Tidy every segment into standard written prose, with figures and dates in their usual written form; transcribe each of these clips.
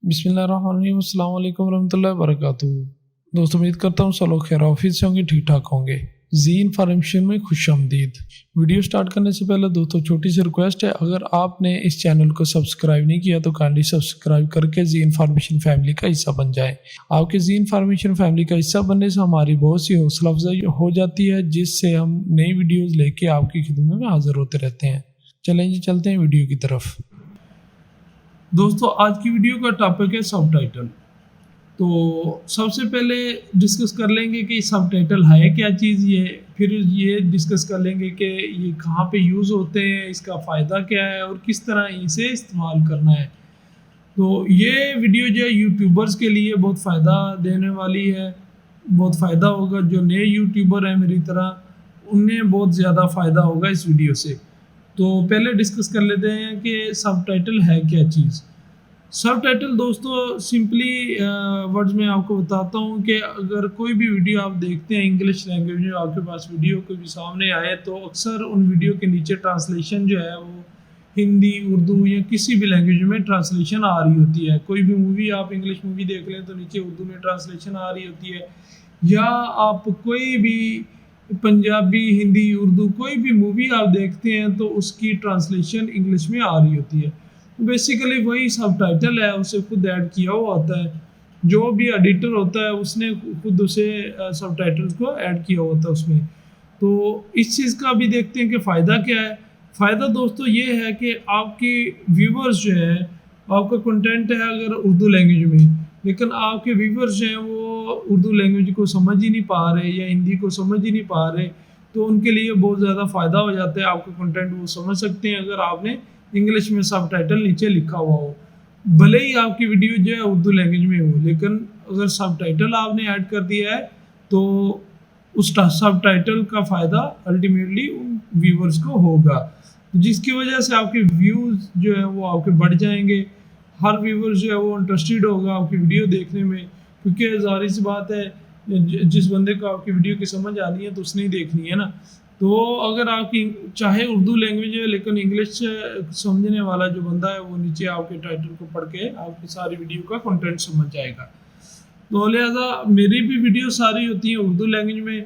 बिस्मिल्लाहिर्रहमानिर्रहीम, अस्सलाम वालेकुम रहमतुल्लाहि व बरकातुहू। दोस्तों, उम्मीद करता हूँ सब लोग खैर ऑफिस से होंगे, ठीक ठाक होंगे। जी इन्फॉर्मेशन में खुशामदीद। वीडियो स्टार्ट करने से पहले दोस्तों छोटी सी रिक्वेस्ट है, अगर आपने इस चैनल को सब्सक्राइब नहीं किया तो काइंडली सब्सक्राइब करके जी इन्फॉर्मेशन फैमिली का हिस्सा बन जाए। आपके जी इन्फॉर्मेशन फैमिली का हिस्सा बनने से हमारी बहुत सी हौसला अफजाई हो जाती है, जिससे हम नई वीडियोज़ लेके आपकी खिदमत में हाजिर होते रहते हैं। चलें जी, चलते हैं वीडियो की तरफ। दोस्तों, आज की वीडियो का टॉपिक है सबटाइटल। तो सबसे पहले डिस्कस कर लेंगे कि सबटाइटल है क्या चीज़, ये फिर ये डिस्कस कर लेंगे कि ये कहाँ पे यूज़ होते हैं, इसका फ़ायदा क्या है और किस तरह इसे इस्तेमाल करना है। तो ये वीडियो जो है यूट्यूबर्स के लिए बहुत फ़ायदा देने वाली है, बहुत फ़ायदा होगा। जो नए यूट्यूबर हैं मेरी तरह, उन्हें बहुत ज़्यादा फ़ायदा होगा इस वीडियो से। तो पहले डिस्कस कर लेते हैं कि सबटाइटल है क्या चीज़। सबटाइटल दोस्तों सिंपली वर्ड्स में आपको बताता हूँ कि अगर कोई भी वीडियो आप देखते हैं इंग्लिश लैंग्वेज में, आपके पास वीडियो कोई भी सामने आए तो अक्सर उन वीडियो के नीचे ट्रांसलेशन जो है वो हिंदी, उर्दू या किसी भी लैंग्वेज में ट्रांसलेशन आ रही होती है। कोई भी मूवी आप इंग्लिश मूवी देख लें तो नीचे उर्दू में ट्रांसलेशन आ रही होती है, या आप कोई भी पंजाबी, हिंदी, उर्दू कोई भी मूवी आप देखते हैं तो उसकी ट्रांसलेशन इंग्लिश में आ रही होती है। बेसिकली वही सबटाइटल है, उसे खुद ऐड किया हुआ होता है। जो भी एडिटर होता है उसने खुद उसे सबटाइटल्स को ऐड किया होता है उसमें। तो इस चीज़ का भी देखते हैं कि फ़ायदा क्या है। फ़ायदा दोस्तों ये है कि आपकी व्यूवर्स जो है, आपका कंटेंट है अगर उर्दू लैंग्वेज में, लेकिन आपके व्यूवर्स जो हैं वो उर्दू लैंग्वेज को समझ ही नहीं पा रहे या हिंदी को समझ ही नहीं पा रहे, तो उनके लिए बहुत ज़्यादा फ़ायदा हो जाता है। आपका कंटेंट वो समझ सकते हैं अगर आपने इंग्लिश में सबटाइटल नीचे लिखा हुआ हो, भले ही आपकी वीडियो जो है उर्दू लैंग्वेज में हो, लेकिन अगर सबटाइटल आपने ऐड कर दिया है तो उस सबटाइटल का फ़ायदा अल्टीमेटली उन व्यूवर्स को होगा, जिसकी वजह से आपके व्यूज़ जो है वो आपके बढ़ जाएंगे। हर व्यूवर जो है वो इंटरेस्टेड होगा आपकी वीडियो देखने में, क्योंकि ज़ाहिर सी बात है जिस बंदे को आपकी वीडियो की समझ आनी है तो उसने ही देखनी है ना। तो अगर आपकी चाहे उर्दू लैंग्वेज है लेकिन इंग्लिश समझने वाला जो बंदा है वो नीचे आपके टाइटल को पढ़ के आपकी सारी वीडियो का कंटेंट समझ जाएगा। तो लिहाजा मेरी भी वीडियो सारी होती हैं उर्दू लैंग्वेज में।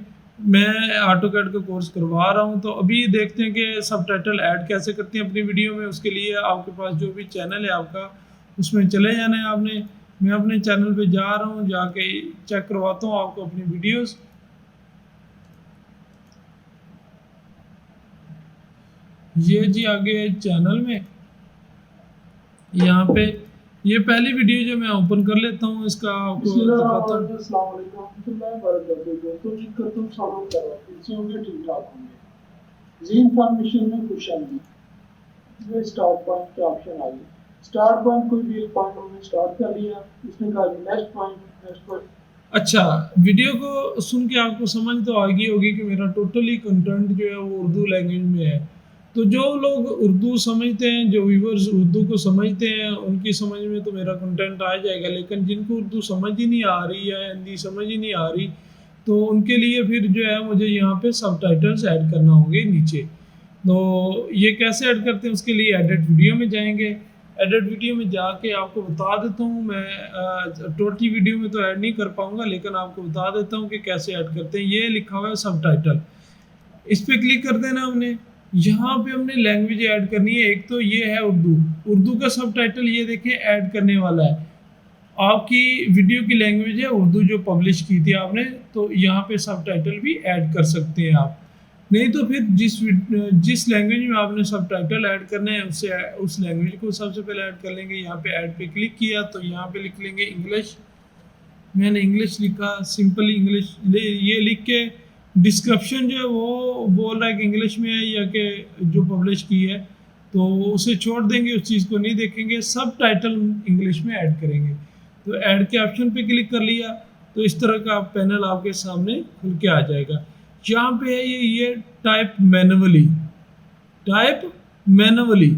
मैं ऑटोकैड का कोर्स करवा रहा हूँ, तो अभी देखते हैं कि सबटाइटल ऐड कैसे करते हैं अपनी वीडियो में। उसके लिए आपके पास जो भी चैनल है आपका, उसमें चले जाना है आपने। मैं अपने चैनल पे जा रहा हूँ, जाके चेक करवाता हूँ आपको अपनी वीडियोस। ये जी आगे चैनल में, यहाँ पे ये पहली वीडियो जो मैं ओपन कर लेता हूँ, इसका आपको दिखाता हूँ। जी इन्फॉर्मेशन में खुशामदीद। ये स्टार्ट पॉइंट के ऑप्शन आ गए। स्टार्ट पॉइंट कोई भी एक पॉइंट हमने स्टार्ट कर लिया, इसमें कहा नेक्स्ट पॉइंट, नेक्स्ट पॉइंट। अच्छा, वीडियो को सुन के आपको समझ तो आ गई होगी कि मेरा टोटली कंटेंट जो है वो उर्दू लैंग्वेज में है। तो जो लोग उर्दू समझते हैं, जो व्यूवर्स उर्दू को समझते हैं, उनकी समझ में तो मेरा कंटेंट आ जाएगा। लेकिन जिनको उर्दू समझ ही नहीं आ रही या हिंदी समझ ही नहीं आ रही, तो उनके लिए फिर जो है मुझे यहाँ पे सबटाइटल्स ऐड करना होंगे नीचे। तो ये कैसे ऐड करते हैं, उसके लिए एडिट वीडियो में जाएंगे। एडिट वीडियो में जाके आपको बता देता हूँ मैं। टोटली वीडियो में तो ऐड नहीं कर पाऊँगा, लेकिन आपको बता देता हूँ कि कैसे ऐड करते हैं। ये लिखा हुआ है सबटाइटल, इस पर क्लिक कर देना हमने। यहाँ पे हमने लैंग्वेज ऐड करनी है। एक तो ये है उर्दू, उर्दू का सबटाइटल ये देखें ऐड करने वाला है। आपकी वीडियो की लैंग्वेज है उर्दू जो पब्लिश की थी आपने, तो यहाँ पे सबटाइटल भी ऐड कर सकते हैं आप। नहीं तो फिर जिस लैंग्वेज में आपने सबटाइटल ऐड करने हैं उससे उस लैंग्वेज को सबसे पहले ऐड कर लेंगे। यहाँ पे ऐड पे क्लिक किया तो यहाँ पे लिख लेंगे इंग्लिश। मैंने इंग्लिश लिखा, सिंपली इंग्लिश ये लिख के डिस्क्रिप्शन जो है वो बोल रहा है कि इंग्लिश में है या कि जो पब्लिश की है, तो उसे छोड़ देंगे, उस चीज़ को नहीं देखेंगे, सब टाइटल इंग्लिश में ऐड करेंगे। तो ऐड के ऑप्शन पे क्लिक कर लिया तो इस तरह का पैनल आपके सामने खुल के आ जाएगा। यहाँ पे है ये टाइप मैनुअली, टाइप मैनुअली,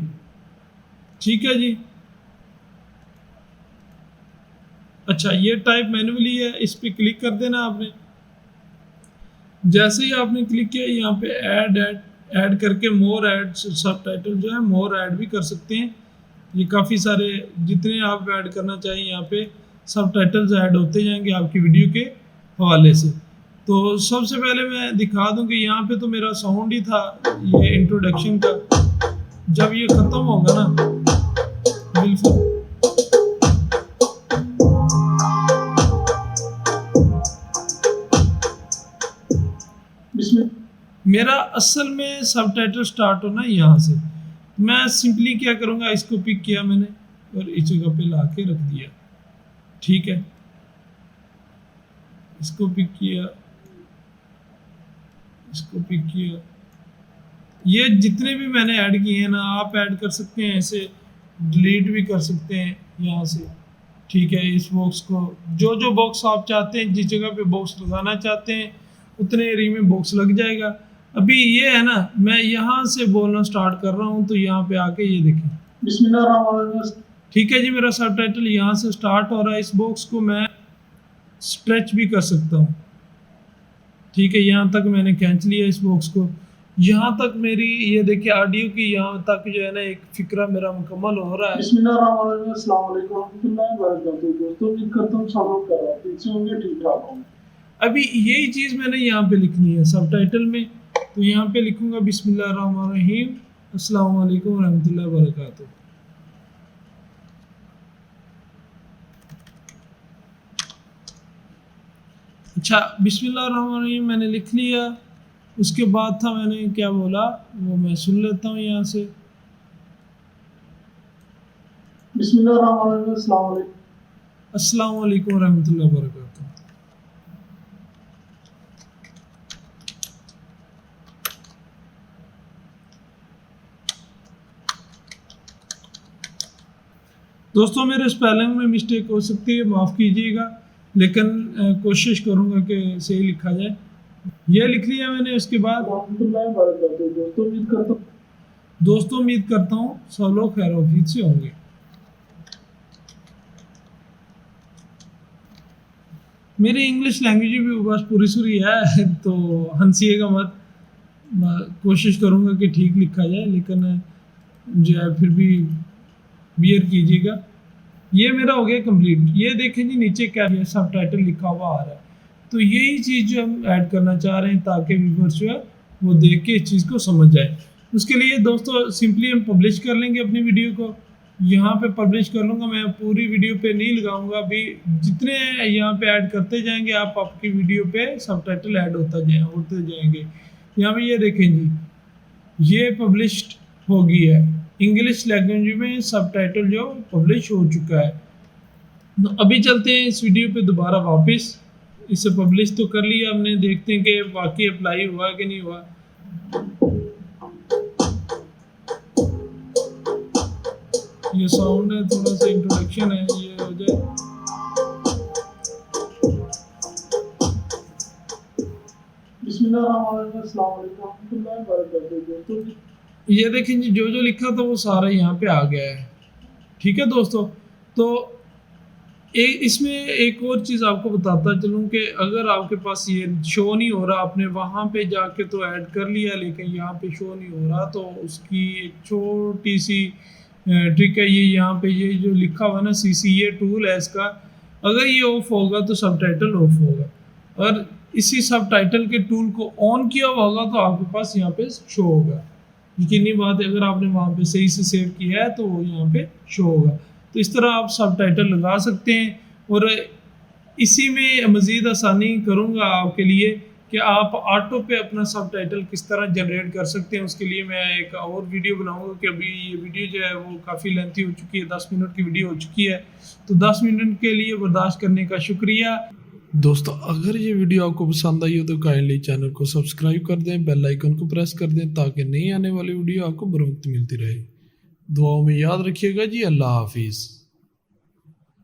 ठीक है जी। अच्छा, ये टाइप मैनुअली है, इस पर क्लिक कर देना आपने। जैसे ही आपने क्लिक किया यहाँ पे ऐड करके मोर ऐड सबटाइटल जो है मोर ऐड भी कर सकते हैं। ये काफ़ी सारे जितने आप ऐड करना चाहिए यहाँ पे सब टाइटल्स ऐड होते जाएंगे आपकी वीडियो के हवाले से। तो सबसे पहले मैं दिखा दूं कि यहाँ पे तो मेरा साउंड ही था ये इंट्रोडक्शन का। जब ये ख़त्म होगा ना बिल्कुल मेरा असल में सबटाइटल स्टार्ट होना यहाँ से। मैं सिंपली क्या करूँगा, इसको पिक किया मैंने और इस जगह पे ला के रख दिया। ठीक है, इसको पिक किया, इसको पिक किया। ये जितने भी मैंने ऐड किए हैं ना आप ऐड कर सकते हैं, ऐसे डिलीट भी कर सकते हैं यहाँ से। ठीक है, इस बॉक्स को जो जो बॉक्स आप चाहते हैं, जिस जगह पे बॉक्स लगाना चाहते हैं उतने एरिया में बॉक्स लग जाएगा। अभी ये है ना, मैं यहाँ से बोलना स्टार्ट कर रहा हूँ तो यहाँ पे आके ये देखें बिस्मिल्लाह। ठीक है जी, मेरा सबटाइटल यहाँ से स्टार्ट हो रहा है। इस बॉक्स को मैं स्ट्रेच भी कर सकता हूँ। ठीक है, यहाँ तक मैंने खींच लिया इस बॉक्स को। यहाँ तक मेरी ये देखिए ऑडियो की यहाँ तक जो है ना एक फिक्रा मेरा मुकम्मल हो रहा है। अभी यही चीज़ मैंने यहाँ पे लिखनी है सबटाइटल में, तो यहाँ पे लिखूंगा बिस्मिल्लाहिर्रहमानिर्रहीम अस्सलाम वालेकुम रहमतुल्लाहि व बरकातुहू। अच्छा, बिस्मिल्लाहिर्रहमानिर्रहीम मैंने लिख लिया। उसके बाद था मैंने क्या बोला वो मैं सुन लेता हूँ यहाँ से। बिस्मिल्लाहिर्रहमानिर्रहीम अस्सलाम वालेकुम रहमतुल्लाहि व बरकातुहू। दोस्तों मेरे स्पेलिंग में मिस्टेक हो सकती है, माफ़ कीजिएगा, लेकिन कोशिश करूँगा कि सही लिखा जाए। ये लिख लिया मैंने। उसके बाद दोस्तों उम्मीद करता हूँ सब लोग खैर ऑफिस से होंगे। मेरी इंग्लिश लैंग्वेज भी बस पूरी सूरी है तो हंसीएगा मत। कोशिश करूँगा कि ठीक लिखा जाए, लेकिन जो है फिर भी बियर कीजिएगा। ये मेरा हो गया कंप्लीट। ये देखें जी नीचे क्या है, सबटाइटल लिखा हुआ आ रहा है। तो यही चीज़ जो हम ऐड करना चाह रहे हैं ताकि व्यूअर्स जो है वो देख के इस चीज़ को समझ जाए। उसके लिए दोस्तों सिंपली हम पब्लिश कर लेंगे अपनी वीडियो को। यहाँ पे पब्लिश कर लूँगा मैं, पूरी वीडियो पे नहीं लगाऊंगा। अभी जितने यहाँ पे ऐड करते जाएंगे आप आपकी वीडियो पे सबटाइटल ऐड होते जाएंगे। यहाँ पे ये देखें जी, ये पब्लिश्ड हो गई है, इंग्लिश लैंग्वेज में सबटाइटल जो पब्लिश हो चुका है। तो अभी चलते हैं इस वीडियो पे दोबारा वापस। इसे पब्लिश तो कर लिया हमने, देखते हैं कि वाकई अप्लाई हुआ कि नहीं हुआ। ये साउंड है, थोड़ा सा इंट्रोडक्शन है, ये हो जाए। ये देखें जी, जो जो लिखा था वो सारा यहाँ पे आ गया है। ठीक है दोस्तों, तो इसमें एक और चीज़ आपको बताता चलूँ कि अगर आपके पास ये शो नहीं हो रहा, आपने वहाँ पे जाके तो ऐड कर लिया लेकिन यहाँ पे शो नहीं हो रहा, तो उसकी एक छोटी सी ट्रिक है। ये यहाँ पे ये जो लिखा हुआ ना CC, ये टूल है इसका। अगर ये ऑफ होगा तो सबटाइटल ऑफ होगा, और इसी सबटाइटल के टूल को ऑन किया हुआ होगा तो आपके पास यहाँ पे शो होगा। यकीनी बात है, अगर आपने वहाँ पे सही से सेव किया है तो यहाँ पे शो होगा। तो इस तरह आप सबटाइटल लगा सकते हैं। और इसी में मज़ीद आसानी करूँगा आपके लिए कि आप ऑटो पे अपना सबटाइटल किस तरह जनरेट कर सकते हैं। उसके लिए मैं एक और वीडियो बनाऊंगा कि अभी ये वीडियो जो है वो काफ़ी लेंथी हो चुकी है, 10 मिनट की वीडियो हो चुकी है। तो 10 मिनट के लिए बर्दाश्त करने का शुक्रिया। दोस्तों अगर ये वीडियो आपको पसंद आई हो तो काइंडली चैनल को सब्सक्राइब कर दें, बेल आइकन को प्रेस कर दें ताकि नई आने वाली वीडियो आपको बर वक्त मिलती रहे। दुआओं में याद रखिएगा जी। अल्लाह हाफिज़।